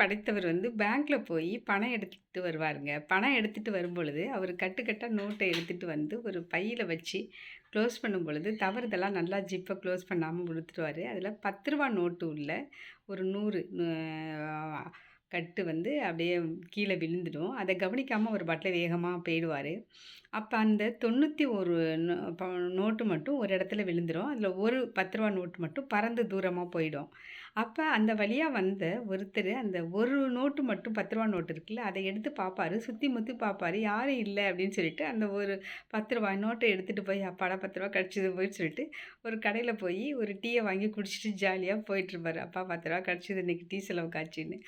படைத்தவர் பேங்க்ல போய் பணம் எடுத்துட்டு வருவாருங்க. பணம் எடுத்துட்டு வரும்பொழுது, அவரு கட்டு நோட்ட எடுத்துட்டு வந்து ஒரு பையில வச்சு க்ளோஸ் பண்ணும்பொழுது, தவறுதலா நல்லா ஜிப்ப க்ளோஸ் பண்ணாம குடுத்துருவாரு. அதில ரூ. 10 நோட்டு உள்ள ஒரு 100 கட்டு அப்படியே கீழ விழுந்துடும். அத கவனிக்காம அவர் பாட்டுல வேகமா போயிடுவாரு. அப்ப அந்த 91 நோ ப நோட்டு மட்டும் ஒரு இடத்துல விழுந்துரும். அதுல ஒரு ரூ. 10 நோட்டு மட்டும் பறந்து தூரமா போயிடும். அப்ப அந்த வழியா வந்த ஒருத்தரு அந்த ஒரு நோட்டு மட்டும் ரூ. 10 நோட்டு இருக்குல்ல, அத எடுத்து பாப்பாரு. சுத்தி முத்தி பாப்பாரு. யாரும் இல்ல அப்படின்னு சொல்லிட்டு, அந்த ஒரு ரூ. 10 நோட்ட எடுத்துட்டு போய், அப்பாடா ரூ. 10 கிடைச்சது போயின்னு சொல்லிட்டு, ஒரு கடையில போய் ஒரு டீய வாங்கி குடிச்சிட்டு ஜாலியா போயிட்டுருப்பாரு. அப்பா ரூ. 10 கிடைச்சது இன்னைக்கு டீ செலவுக்காச்சுன்னு.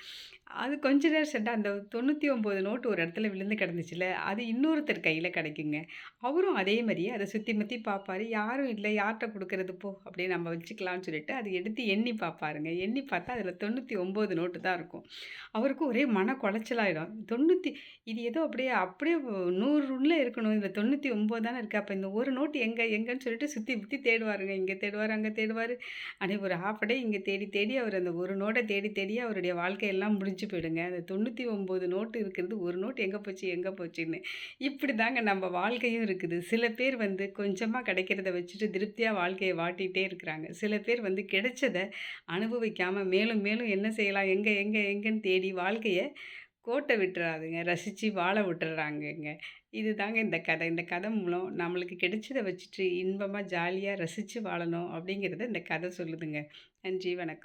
அது கொஞ்ச நேரம் சென்டா அந்த 99 நோட்டு ஒரு இடத்துல விழுந்து கிடந்துச்சுல்ல, அது இன்னொருத்தர் கையில கிடைக்குங்க. அவரும் அதே மாரியே அத சுத்தி முத்தி பார்ப்பாரு. யாரும் இல்ல, யார்ட்ட குடுக்குறது போ அப்படியே நம்ம வச்சுக்கலாம்னு சொல்லிட்டு, அத எடுத்து எண்ணி பார்ப்பாருங்க. எண்ணி பார்த்தா அதில 99 நோட்டு தான் இருக்கும். அவருக்கு ஒரே மன குலைச்சலாயிடும். 90 இது ஏதோ அப்படியே அப்படியே 100 உள்ள இருக்கணும். இதில 99 தானே இருக்கு. அப்ப இந்த ஒரு நோட்டு எங்க எங்கன்னு சொல்லிட்டு சுத்தி முத்தி தேடுவாருங்க. இங்க தேடுவாரு, அங்க தேடுவாரு. அப்படியே ஒரு ஹால்ஃப் டே இங்க தேடி தேடி அவர் அந்த ஒரு நோட்ட தேடி தேடி அவருடைய வாழ்க்கையெல்லாம் முடிஞ்சு போயிடுங்க. அந்த 99 நோட்டு இருக்கிறது, ஒரு நோட்டு எங்க போச்சு, எங்க போச்சுன்னு. இப்படிதாங்க நம்ம வாழ்க்கையும் இருக்குது. சில பேர் கொஞ்சமா கிடைக்கிறத வச்சுட்டு திருப்தியா வாழ்க்கைய வாட்டிட்டே இருக்கிறாங்க. சில பேர் கிடைச்சத அனுபவிக்காம மேலும் மேலும் என்ன செய்யலாம், எங்க எங்க எங்கன்னு தேடி வாழ்க்கைய கோட்ட விட்டுறாதுங்க. ரசிச்சு வாழ விட்டுர்றாங்கங்க. இதுதாங்க இந்த கதை. இந்த கதை மூலம் நம்மளுக்கு கிடைச்சத வச்சுட்டு இன்பமா, ஜாலியா ரசிச்சு வாழணும் அப்படிங்கிறத இந்த கதை சொல்லுதுங்க. நன்றி, வணக்கம்.